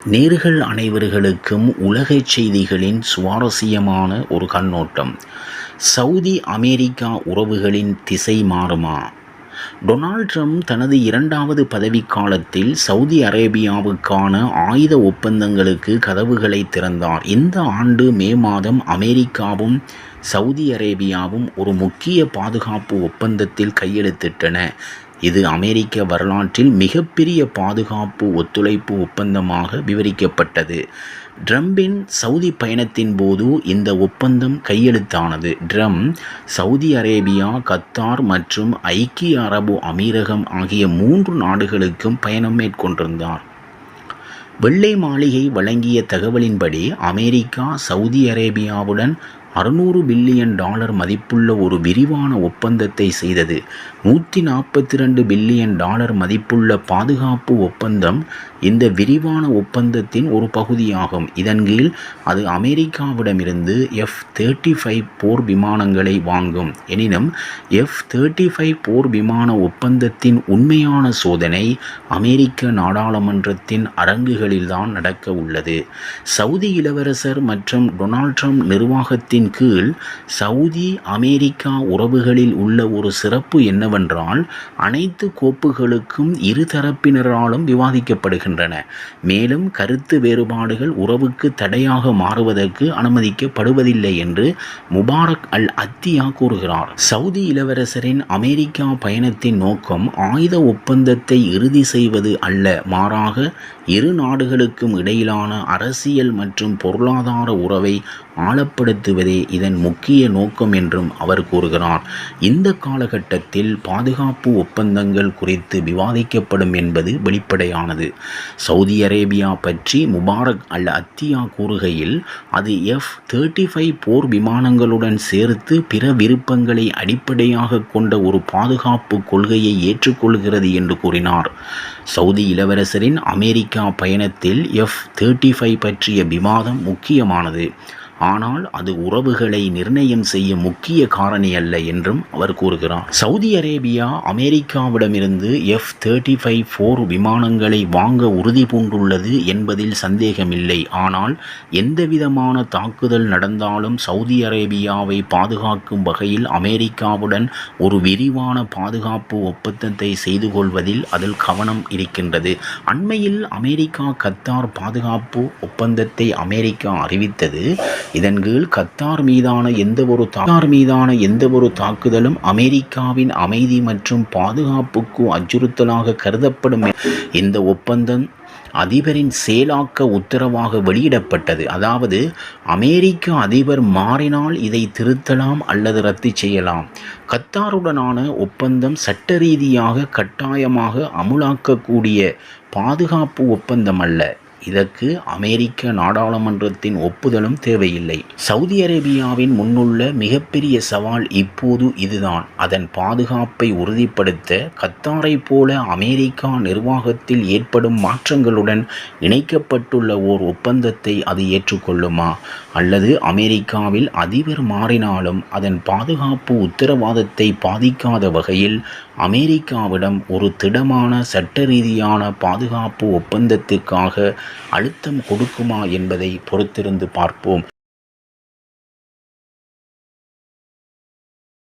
நேர்கள் அனைவர்களுக்கும் உலகச் செய்திகளின் சுவாரஸ்யமான ஒரு கண்ணோட்டம். சவுதி அமெரிக்கா உறவுகளின் திசை மாறுமா? டொனால்ட் ட்ரம்ப் தனது 2வது பதவிக்காலத்தில் சவுதி அரேபியாவுக்கான ஆயுத ஒப்பந்தங்களுக்கு கதவுகளை திறந்தார். இந்த ஆண்டு மே மாதம் அமெரிக்காவும் சவுதி அரேபியாவும் ஒரு முக்கிய பாதுகாப்பு ஒப்பந்தத்தில் கையெழுத்திட்டன. இது அமெரிக்க வரலாற்றில் மிகப்பெரிய பாதுகாப்பு ஒத்துழைப்பு ஒப்பந்தமாக விவரிக்கப்பட்டது. ட்ரம்பின் சவுதி பயணத்தின் போது இந்த ஒப்பந்தம் கையெழுத்தானது. ட்ரம்ப் சவுதி அரேபியா, கத்தார் மற்றும் ஐக்கிய அரபு அமீரகம் ஆகிய 3 நாடுகளுக்கும் பயணம் மேற்கொண்டிருந்தார். வெள்ளை மாளிகை வழங்கிய தகவலின்படி அமெரிக்கா சவுதி அரேபியாவுடன் $600 பில்லியன் மதிப்புள்ள ஒரு விரிவான ஒப்பந்தத்தை செய்தது. $142 பில்லியன் மதிப்புள்ள பாதுகாப்பு ஒப்பந்தம் இந்த விரிவான ஒப்பந்தத்தின் ஒரு பகுதியாகும். இதன் கீழ் அது அமெரிக்காவிடமிருந்து F-35 போர் விமானங்களை வாங்கும். எனினும் F-35 போர் விமான ஒப்பந்தத்தின் உண்மையான சோதனை அமெரிக்க நாடாளுமன்றத்தின் அரங்குகளில்தான் நடக்க உள்ளது. சவுதி இளவரசர் மற்றும் டொனால்ட் ட்ரம்ப் நிர்வாகத்தின் கீழ் சவுதி அமெரிக்கா உறவுகளில் உள்ள ஒரு சிறப்பு என்னவென்றால், அனைத்து கோப்புகளுக்கும் இரு தரப்பினராலும் விவாதிக்கப்படுகின்றன. மேலும் கருத்து வேறுபாடுகள் உறவுக்கு தடையாக மாறுவதற்கு அனுமதிக்கப்படுவதில்லை என்று முபாரக் அல் அத்தியா கூறுகிறார். சவுதி இளவரசரின் அமெரிக்கா பயணத்தின் நோக்கம் ஆயுத ஒப்பந்தத்தை இறுதி செய்வது அல்ல, மாறாக இரு நாடுகளுக்கும் இடையிலான அரசியல் மற்றும் பொருளாதார உறவை ஆழப்படுத்துவதே இதன் முக்கிய நோக்கம் என்றும் அவர் கூறுகிறார். இந்த காலகட்டத்தில் பாதுகாப்பு ஒப்பந்தங்கள் குறித்து விவாதிக்கப்படும் என்பது வெளிப்படையானது. சவுதி அரேபியா பற்றி முபாரக் அல் அத்தியா கூறுகையில், அது F-35 போர் விமானங்களுடன் சேர்த்து பிற விருப்பங்களை அடிப்படையாக கொண்ட ஒரு பாதுகாப்பு கொள்கையை ஏற்றுக்கொள்கிறது என்று கூறினார். சவுதி இளவரசரின் அமெரிக்கா பயணத்தில் F-35 பற்றிய விவாதம் முக்கியமானது, ஆனால் அது உறவுகளை நிர்ணயம் செய்ய முக்கிய காரணி அல்ல என்றும் அவர் கூறுகிறார். சவுதி அரேபியா அமெரிக்காவிடமிருந்து F-35 போர் விமானங்களை வாங்க உறுதி பூண்டுள்ளது என்பதில் சந்தேகமில்லை. ஆனால் எந்தவிதமான தாக்குதல் நடந்தாலும் சவுதி அரேபியாவை பாதுகாக்கும் வகையில் அமெரிக்காவுடன் ஒரு விரிவான பாதுகாப்பு ஒப்பந்தத்தை செய்து கொள்வதில் அதில் கவனம் இருக்கின்றது. அண்மையில் அமெரிக்கா கத்தார் பாதுகாப்பு ஒப்பந்தத்தை அமெரிக்கா அறிவித்தது. இதன் கீழ் கத்தார் மீதான எந்தவொரு தாக்குதலும் அமெரிக்காவின் அமைதி மற்றும் பாதுகாப்புக்கு அச்சுறுத்தலாக கருதப்படும். இந்த ஒப்பந்தம் அதிபரின் செயலாக்க உத்தரவாக வெளியிடப்பட்டது. அதாவது, அமெரிக்க அதிபர் மாறினால் இதை திருத்தலாம் அல்லது ரத்து செய்யலாம். கத்தாருடனான ஒப்பந்தம் சட்ட ரீதியாக கட்டாயமாக அமுலாக்கக்கூடிய பாதுகாப்பு ஒப்பந்தம் அல்ல. இதற்கு அமெரிக்க நாடாளுமன்றத்தின் ஒப்புதலும் தேவையில்லை. சவுதி அரேபியாவின் முன்னுள்ள மிகப்பெரிய சவால் இப்போது இதுதான். அதன் பாதுகாப்பை உறுதிப்படுத்த கத்தாரை போல அமெரிக்கா நிர்வாகத்தில் ஏற்படும் மாற்றங்களுடன் இணைக்கப்பட்டுள்ள ஓர் ஒப்பந்தத்தை அது ஏற்றுக்கொள்ளுமா? அல்லது அமெரிக்காவில் அதிபர் மாறினாலும் அதன் பாதுகாப்பு உத்தரவாதத்தை பாதிக்காத வகையில் அமெரிக்காவிடம் ஒரு திடமான சட்ட ரீதியான பாதுகாப்பு ஒப்பந்தத்திற்காக அழுத்தம் கொடுக்குமா என்பதை பொறுத்திருந்து பார்ப்போம்.